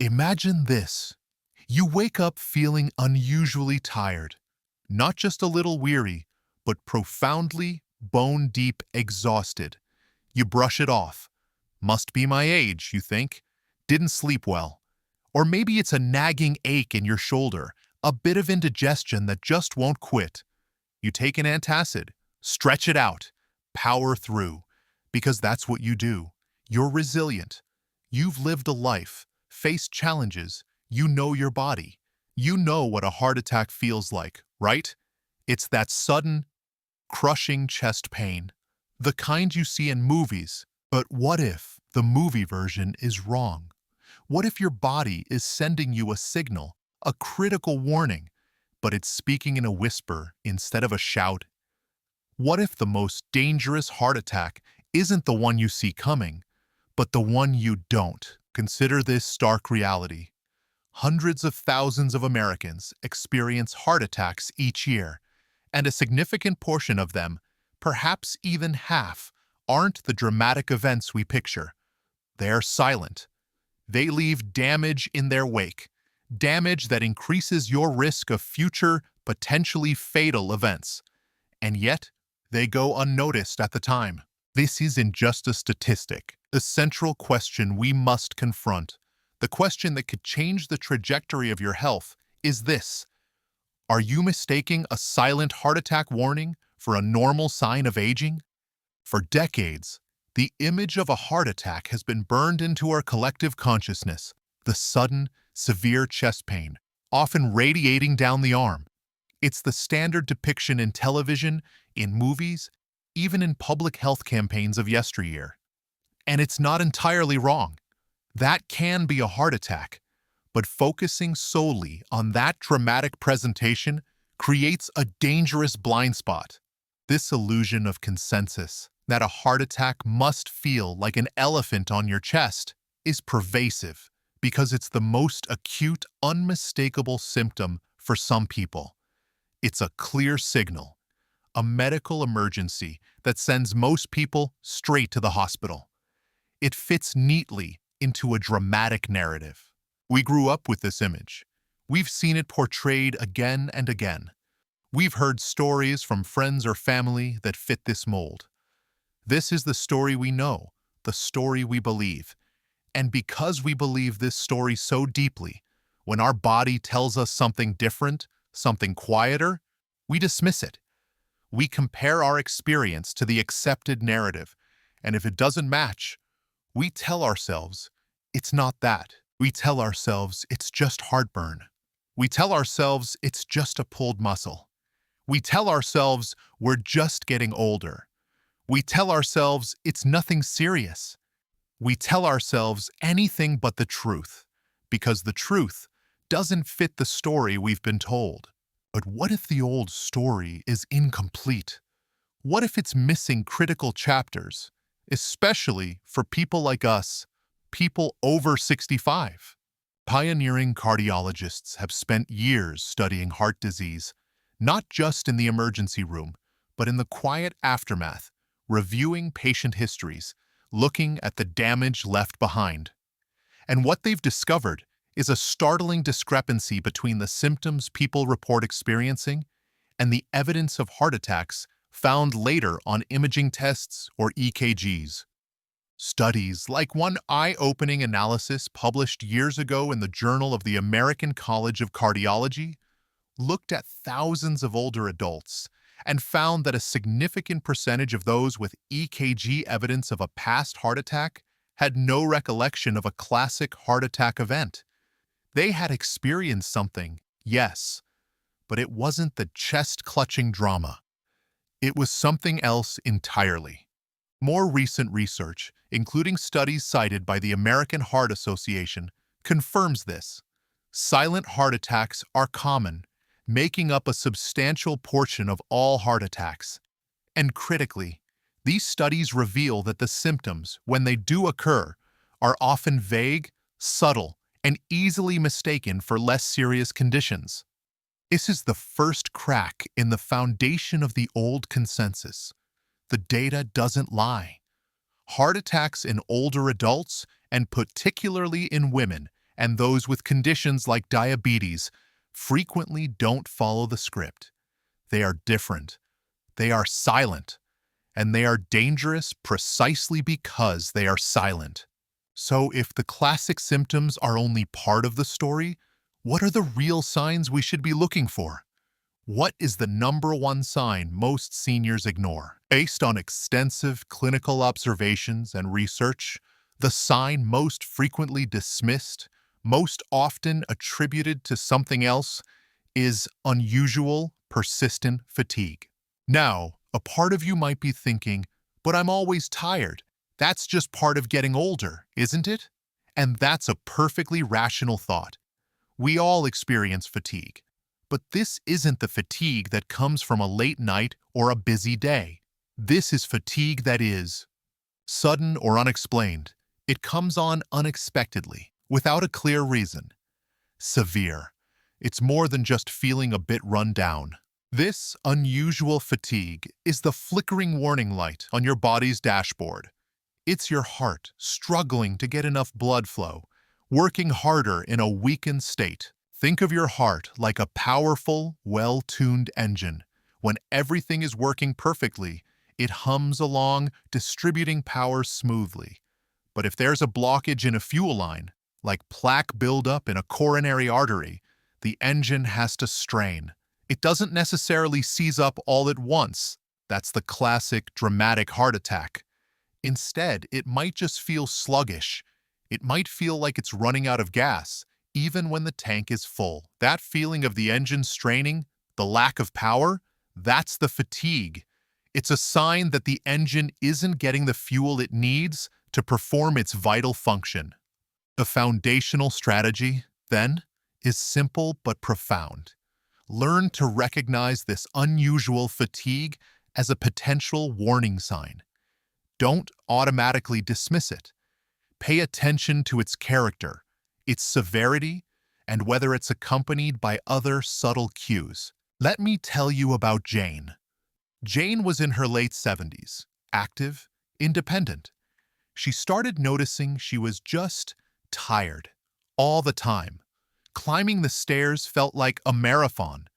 Imagine this. You wake up feeling unusually tired, not just a little weary, but profoundly, bone-deep exhausted. You brush it off. Must be my age, you think. Didn't sleep well. Or maybe it's a nagging ache in your shoulder, a bit of indigestion that just won't quit. You take an antacid, stretch it out, power through, because that's what you do. You're resilient. You've lived a life, faced challenges, you know your body. You know what a heart attack feels like, right? It's that sudden, crushing chest pain, the kind you see in movies. But what if the movie version is wrong? What if your body is sending you a signal, a critical warning, but it's speaking in a whisper instead of a shout? What if the most dangerous heart attack isn't the one you see coming, but the one you don't? Consider this stark reality. Hundreds of thousands of Americans experience heart attacks each year, and a significant portion of them, perhaps even half, aren't the dramatic events we picture. They're silent. They leave damage in their wake, damage that increases your risk of future, potentially fatal events. And yet, they go unnoticed at the time. This isn't just a statistic. The central question we must confront, the question that could change the trajectory of your health, is this. Are you mistaking a silent heart attack warning for a normal sign of aging? For decades, the image of a heart attack has been burned into our collective consciousness, the sudden, severe chest pain, often radiating down the arm. It's the standard depiction in television, in movies, even in public health campaigns of yesteryear. And it's not entirely wrong. That can be a heart attack, but focusing solely on that dramatic presentation creates a dangerous blind spot. This illusion of consensus, that a heart attack must feel like an elephant on your chest, is pervasive because it's the most acute, unmistakable symptom for some people. It's a clear signal, a medical emergency that sends most people straight to the hospital. It fits neatly into a dramatic narrative. We grew up with this image. We've seen it portrayed again and again. We've heard stories from friends or family that fit this mold. This is the story we know, the story we believe. And because we believe this story so deeply, when our body tells us something different, something quieter, we dismiss it. We compare our experience to the accepted narrative, and if it doesn't match, we tell ourselves, it's not that. We tell ourselves it's just heartburn. We tell ourselves it's just a pulled muscle. We tell ourselves we're just getting older. We tell ourselves it's nothing serious. We tell ourselves anything but the truth, because the truth doesn't fit the story we've been told. But what if the old story is incomplete? What if it's missing critical chapters, especially for people like us, people over 65? Pioneering cardiologists have spent years studying heart disease, not just in the emergency room, but in the quiet aftermath, reviewing patient histories, looking at the damage left behind. And what they've discovered is a startling discrepancy between the symptoms people report experiencing and the evidence of heart attacks found later on imaging tests or EKGs. Studies, like one eye-opening analysis published years ago in the Journal of the American College of Cardiology, looked at thousands of older adults and found that a significant percentage of those with EKG evidence of a past heart attack had no recollection of a classic heart attack event. They had experienced something, yes, but it wasn't the chest-clutching drama. It was something else entirely. More recent research, including studies cited by the American Heart Association, confirms this. Silent heart attacks are common, making up a substantial portion of all heart attacks. And critically, these studies reveal that the symptoms, when they do occur, are often vague, subtle, and easily mistaken for less serious conditions. This is the first crack in the foundation of the old consensus. The data doesn't lie. Heart attacks in older adults, and particularly in women, and those with conditions like diabetes frequently don't follow the script. They are different. They are silent. And they are dangerous precisely because they are silent. So if the classic symptoms are only part of the story, what are the real signs we should be looking for? What is the number one sign most seniors ignore? Based on extensive clinical observations and research, the sign most frequently dismissed, most often attributed to something else, is unusual, persistent fatigue. Now, a part of you might be thinking, but I'm always tired. That's just part of getting older, isn't it? And that's a perfectly rational thought. We all experience fatigue. But this isn't the fatigue that comes from a late night or a busy day. This is fatigue that is sudden or unexplained. It comes on unexpectedly, without a clear reason. Severe. It's more than just feeling a bit run down. This unusual fatigue is the flickering warning light on your body's dashboard. It's your heart struggling to get enough blood flow, working harder in a weakened state. Think of your heart like a powerful, well-tuned engine. When everything is working perfectly, it hums along, distributing power smoothly. But if there's a blockage in a fuel line, like plaque buildup in a coronary artery, the engine has to strain. It doesn't necessarily seize up all at once. That's the classic, dramatic heart attack. Instead, it might just feel sluggish. It might feel like it's running out of gas, even when the tank is full. That feeling of the engine straining, the lack of power, that's the fatigue. It's a sign that the engine isn't getting the fuel it needs to perform its vital function. The foundational strategy, then, is simple but profound. Learn to recognize this unusual fatigue as a potential warning sign. Don't automatically dismiss it. Pay attention to its character, its severity, and whether it's accompanied by other subtle cues. Let me tell you about Jane. Jane was in her late 70s, active, independent. She started noticing she was just tired, all the time. Climbing the stairs felt like a marathon.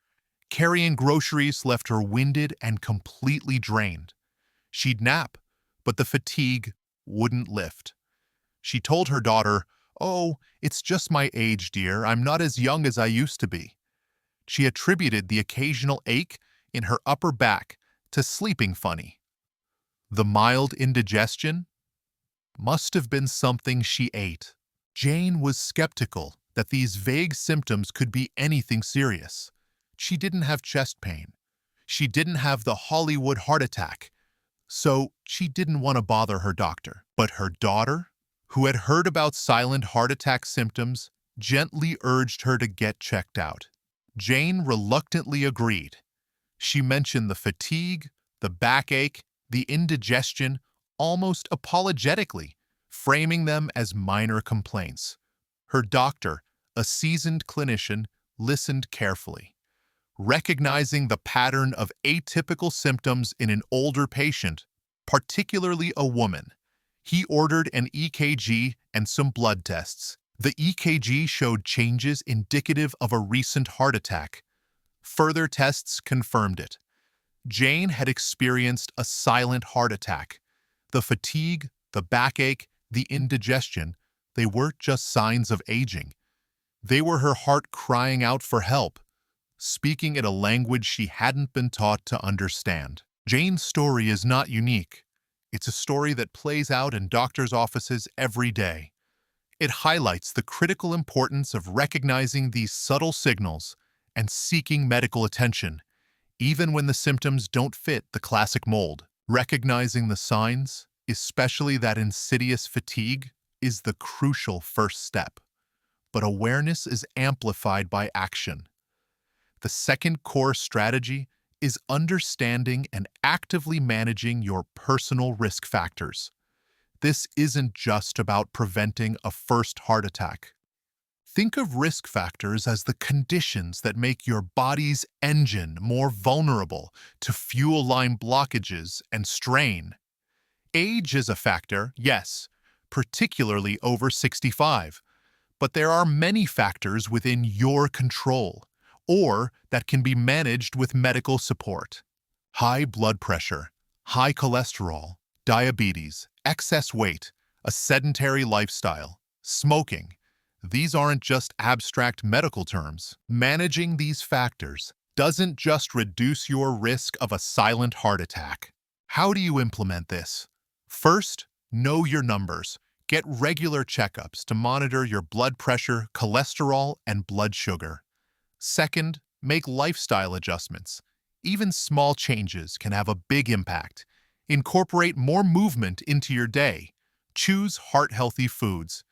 Carrying groceries left her winded and completely drained. She'd nap, but the fatigue wouldn't lift. She told her daughter, "Oh, it's just my age, dear. I'm not as young as I used to be." She attributed the occasional ache in her upper back to sleeping funny. The mild indigestion must have been something she ate. Jane was skeptical that these vague symptoms could be anything serious. She didn't have chest pain. She didn't have the Hollywood heart attack. So she didn't want to bother her doctor. But her daughter, who had heard about silent heart attack symptoms, gently urged her to get checked out. Jane reluctantly agreed. She mentioned the fatigue, the backache, the indigestion, almost apologetically, framing them as minor complaints. Her doctor, a seasoned clinician, listened carefully. Recognizing the pattern of atypical symptoms in an older patient, particularly a woman, he ordered an EKG and some blood tests. The EKG showed changes indicative of a recent heart attack. Further tests confirmed it. Jane had experienced a silent heart attack. The fatigue, the backache, the indigestion, they weren't just signs of aging. They were her heart crying out for help, speaking in a language she hadn't been taught to understand. Jane's story is not unique. It's a story that plays out in doctors' offices every day. It highlights the critical importance of recognizing these subtle signals and seeking medical attention, even when the symptoms don't fit the classic mold. Recognizing the signs, especially that insidious fatigue, is the crucial first step. But awareness is amplified by action. The second core strategy is understanding and actively managing your personal risk factors. This isn't just about preventing a first heart attack. Think of risk factors as the conditions that make your body's engine more vulnerable to fuel line blockages and strain. Age is a factor, yes, particularly over 65, But there are many factors within your control, or that can be managed with medical support. High blood pressure, high cholesterol, diabetes, excess weight, a sedentary lifestyle, smoking. These aren't just abstract medical terms. Managing these factors doesn't just reduce your risk of a silent heart attack. How do you implement this? First, know your numbers. Get regular checkups to monitor your blood pressure, cholesterol, and blood sugar. Second, make lifestyle adjustments. Even small changes can have a big impact. Incorporate more movement into your day. Choose heart-healthy foods.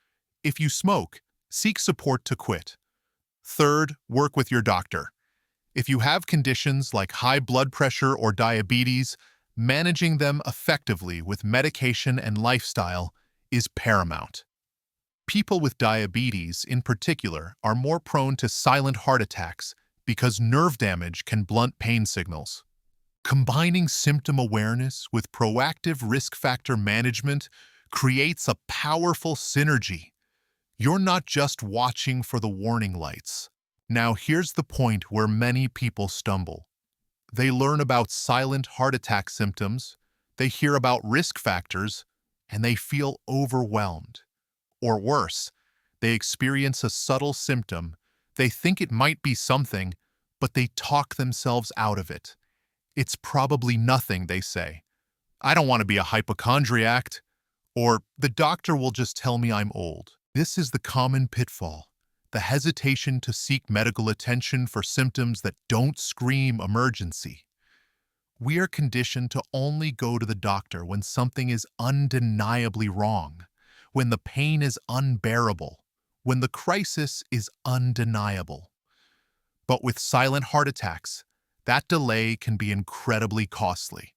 If you smoke, seek support to quit. Third, work with your doctor. If you have conditions like high blood pressure or diabetes, managing them effectively with medication and lifestyle is paramount. People with diabetes, in particular, are more prone to silent heart attacks because nerve damage can blunt pain signals. Combining symptom awareness with proactive risk factor management creates a powerful synergy. You're not just watching for the warning lights. Now, here's the point where many people stumble. They learn about silent heart attack symptoms, they hear about risk factors, and they feel overwhelmed. Or worse, they experience a subtle symptom, they think it might be something, but they talk themselves out of it. It's probably nothing, they say. I don't want to be a hypochondriac, or the doctor will just tell me I'm old. This is the common pitfall, the hesitation to seek medical attention for symptoms that don't scream emergency. We are conditioned to only go to the doctor when something is undeniably wrong, when the pain is unbearable, when the crisis is undeniable. But with silent heart attacks, that delay can be incredibly costly.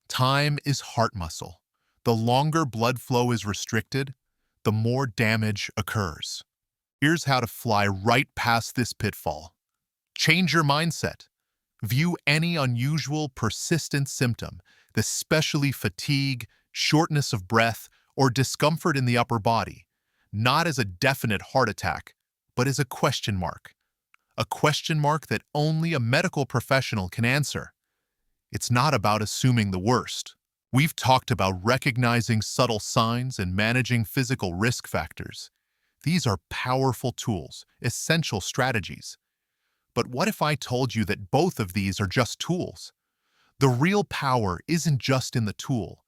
Time is heart muscle. The longer blood flow is restricted, the more damage occurs. Here's how to fly right past this pitfall. Change your mindset. View any unusual, persistent symptom, especially fatigue, shortness of breath, or discomfort in the upper body, not as a definite heart attack, but as a question mark. A question mark that only a medical professional can answer. It's not about assuming the worst. We've talked about recognizing subtle signs and managing physical risk factors. These are powerful tools, essential strategies. But what if I told you that both of these are just tools? The real power isn't just in the tool,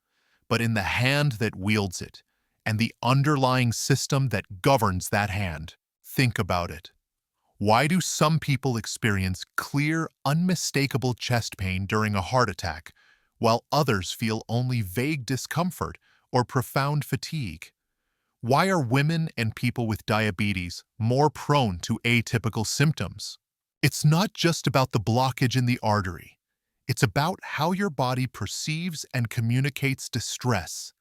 but in the hand that wields it, and the underlying system that governs that hand. Think about it. Why do some people experience clear, unmistakable chest pain during a heart attack, while others feel only vague discomfort or profound fatigue? Why are women and people with diabetes more prone to atypical symptoms? It's not just about the blockage in the artery. It's about how your body perceives and communicates distress.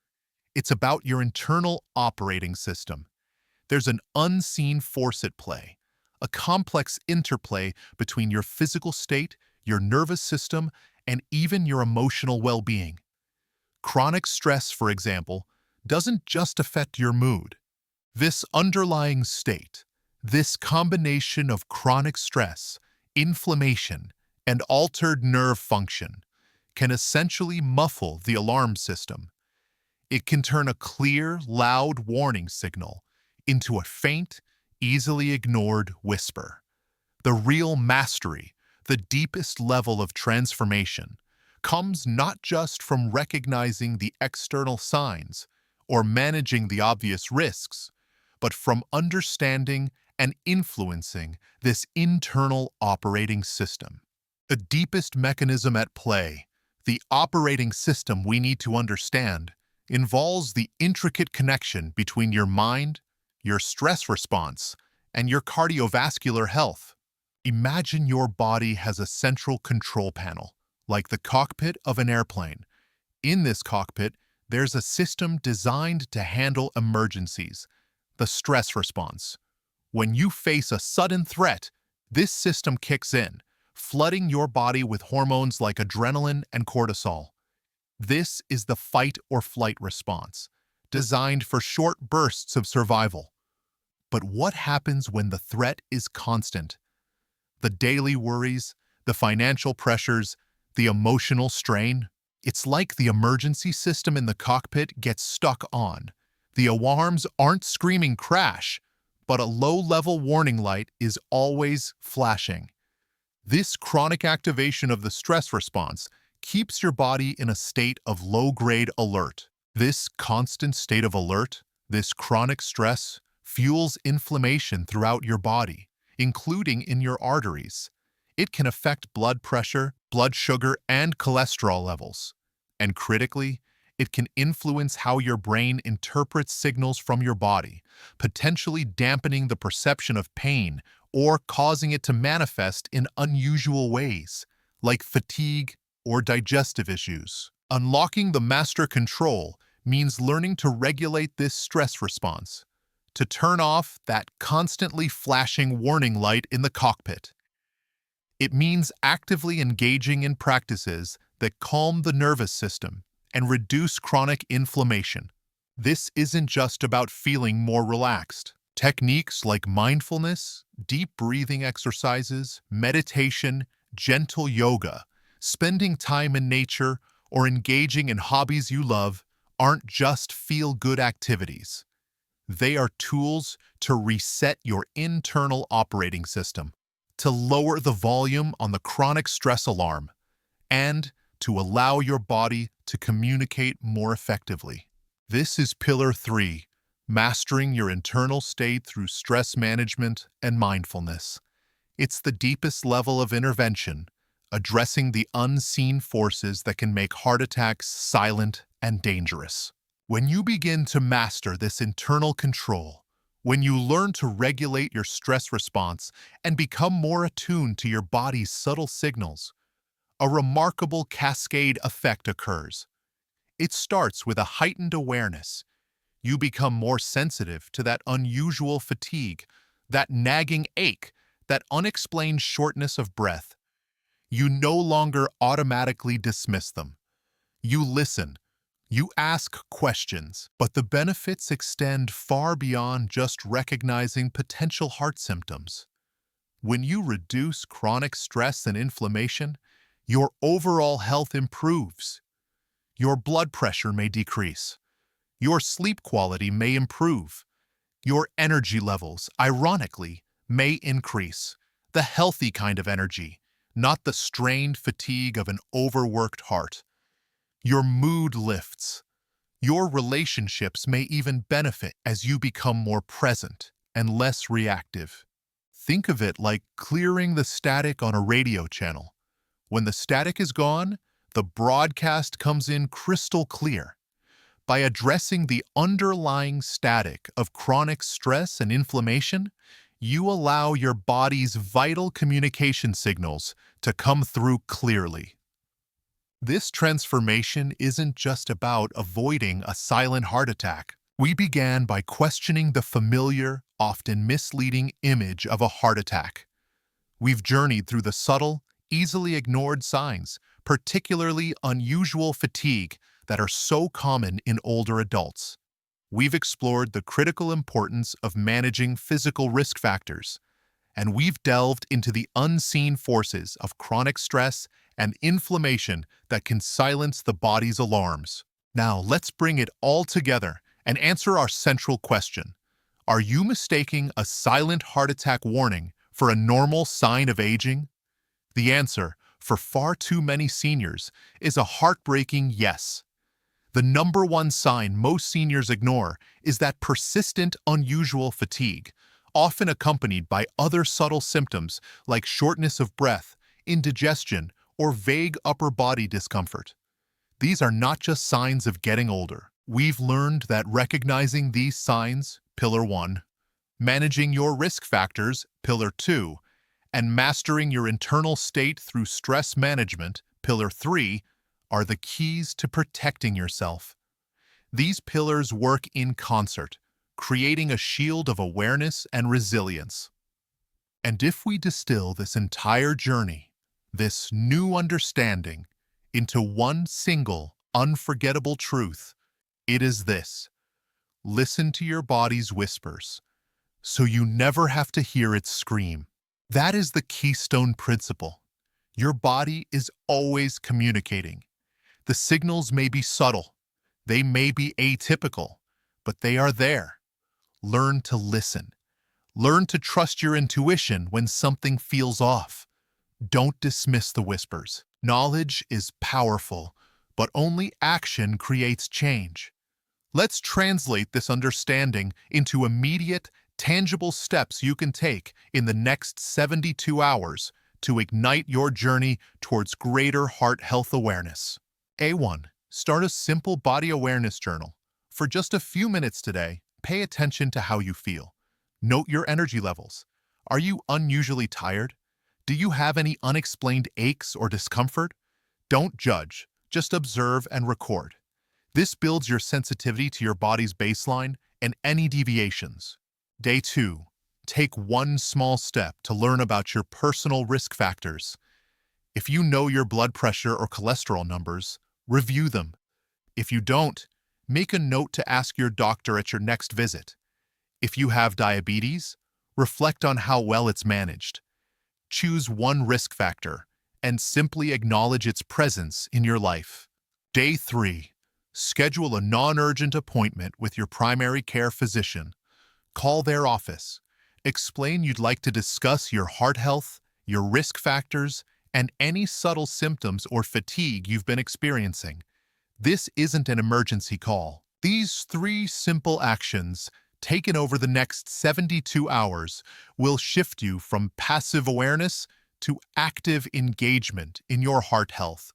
It's about your internal operating system. There's an unseen force at play, a complex interplay between your physical state, your nervous system, and even your emotional well-being. Chronic stress, for example, doesn't just affect your mood. This underlying state, this combination of chronic stress, inflammation, and altered nerve function, can essentially muffle the alarm system. It can turn a clear, loud warning signal into a faint, easily ignored whisper. The real mastery, the deepest level of transformation, comes not just from recognizing the external signs or managing the obvious risks, but from understanding and influencing this internal operating system. The deepest mechanism at play, the operating system we need to understand, involves the intricate connection between your mind, your stress response, and your cardiovascular health. Imagine your body has a central control panel, like the cockpit of an airplane. In this cockpit, there's a system designed to handle emergencies, the stress response. When you face a sudden threat, this system kicks in, flooding your body with hormones like adrenaline and cortisol. This is the fight or flight response, designed for short bursts of survival. But what happens when the threat is constant? The daily worries, the financial pressures, the emotional strain? It's like the emergency system in the cockpit gets stuck on. The alarms aren't screaming crash, but a low-level warning light is always flashing. This chronic activation of the stress response keeps your body in a state of low-grade alert. This constant state of alert, this chronic stress, fuels inflammation throughout your body, including in your arteries. It can affect blood pressure, blood sugar, and cholesterol levels. And critically, it can influence how your brain interprets signals from your body, potentially dampening the perception of pain or causing it to manifest in unusual ways, like fatigue or digestive issues. Unlocking the master control means learning to regulate this stress response, to turn off that constantly flashing warning light in the cockpit. It means actively engaging in practices that calm the nervous system and reduce chronic inflammation. This isn't just about feeling more relaxed. Techniques like mindfulness, deep breathing exercises, meditation, gentle yoga, spending time in nature, or engaging in hobbies you love aren't just feel-good activities. They are tools to reset your internal operating system, to lower the volume on the chronic stress alarm, and to allow your body to communicate more effectively. This is Pillar 3, mastering your internal state through stress management and mindfulness. It's the deepest level of intervention, addressing the unseen forces that can make heart attacks silent and dangerous. When you begin to master this internal control, when you learn to regulate your stress response and become more attuned to your body's subtle signals, a remarkable cascade effect occurs. It starts with a heightened awareness. You become more sensitive to that unusual fatigue, that nagging ache, that unexplained shortness of breath. You no longer automatically dismiss them. You listen. You ask questions, but the benefits extend far beyond just recognizing potential heart symptoms. When you reduce chronic stress and inflammation, your overall health improves. Your blood pressure may decrease. Your sleep quality may improve. Your energy levels, ironically, may increase. The healthy kind of energy, not the strained fatigue of an overworked heart. Your mood lifts. Your relationships may even benefit as you become more present and less reactive. Think of it like clearing the static on a radio channel. When the static is gone, the broadcast comes in crystal clear. By addressing the underlying static of chronic stress and inflammation, you allow your body's vital communication signals to come through clearly. This transformation isn't just about avoiding a silent heart attack. We began by questioning the familiar, often misleading image of a heart attack. We've journeyed through the subtle, easily ignored signs, particularly unusual fatigue, that are so common in older adults. We've explored the critical importance of managing physical risk factors, and we've delved into the unseen forces of chronic stress and inflammation that can silence the body's alarms. Now, let's bring it all together and answer our central question. Are you mistaking a silent heart attack warning for a normal sign of aging? The answer, for far too many seniors, is a heartbreaking yes. The number one sign most seniors ignore is that persistent, unusual fatigue, often accompanied by other subtle symptoms like shortness of breath, indigestion, or vague upper body discomfort. These are not just signs of getting older. We've learned that recognizing these signs, Pillar 1, managing your risk factors, Pillar 2, and mastering your internal state through stress management, Pillar 3, are the keys to protecting yourself. These pillars work in concert, creating a shield of awareness and resilience. And if we distill this entire journey, this new understanding, into one single, unforgettable truth, it is this: listen to your body's whispers. so you never have to hear it scream. That is the keystone principle. Your body is always communicating. The signals may be subtle, they may be atypical, but they are there. Learn to listen. Learn to trust your intuition when something feels off. Don't dismiss the whispers. Knowledge is powerful, but only action creates change. Let's translate this understanding into immediate, tangible steps you can take in the next 72 hours to ignite your journey towards greater heart health awareness. A1. Start a simple body awareness journal. For just a few minutes today, pay attention to how you feel. Note your energy levels. Are you unusually tired? Do you have any unexplained aches or discomfort? Don't judge, just observe and record. This builds your sensitivity to your body's baseline and any deviations. Day 2. Take one small step to learn about your personal risk factors. If you know your blood pressure or cholesterol numbers, review them. If you don't, make a note to ask your doctor at your next visit. If you have diabetes, reflect on how well it's managed. Choose one risk factor and simply acknowledge its presence in your life. Day 3. Schedule a non-urgent appointment with your primary care physician. Call their office. Explain you'd like to discuss your heart health, your risk factors, and any subtle symptoms or fatigue you've been experiencing. This isn't an emergency call. These 3 simple actions, taken over the next 72 hours, will shift you from passive awareness to active engagement in your heart health.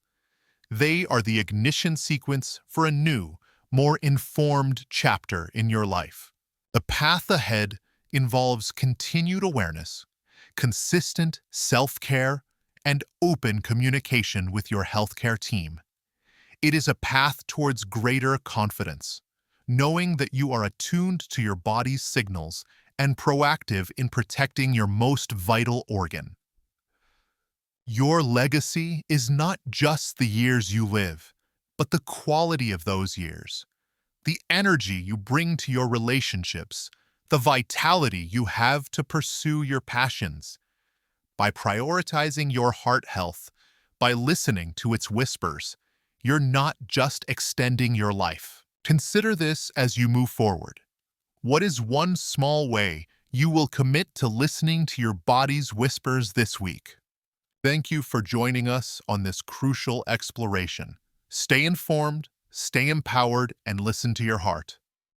They are the ignition sequence for a new, more informed chapter in your life. The path ahead involves continued awareness, consistent self-care, and open communication with your healthcare team. It is a path towards greater confidence, knowing that you are attuned to your body's signals and proactive in protecting your most vital organ. Your legacy is not just the years you live, but the quality of those years. The energy you bring to your relationships, the vitality you have to pursue your passions. By prioritizing your heart health, by listening to its whispers, you're not just extending your life. Consider this as you move forward. What is one small way you will commit to listening to your body's whispers this week? Thank you for joining us on this crucial exploration. Stay informed, stay empowered, and listen to your heart.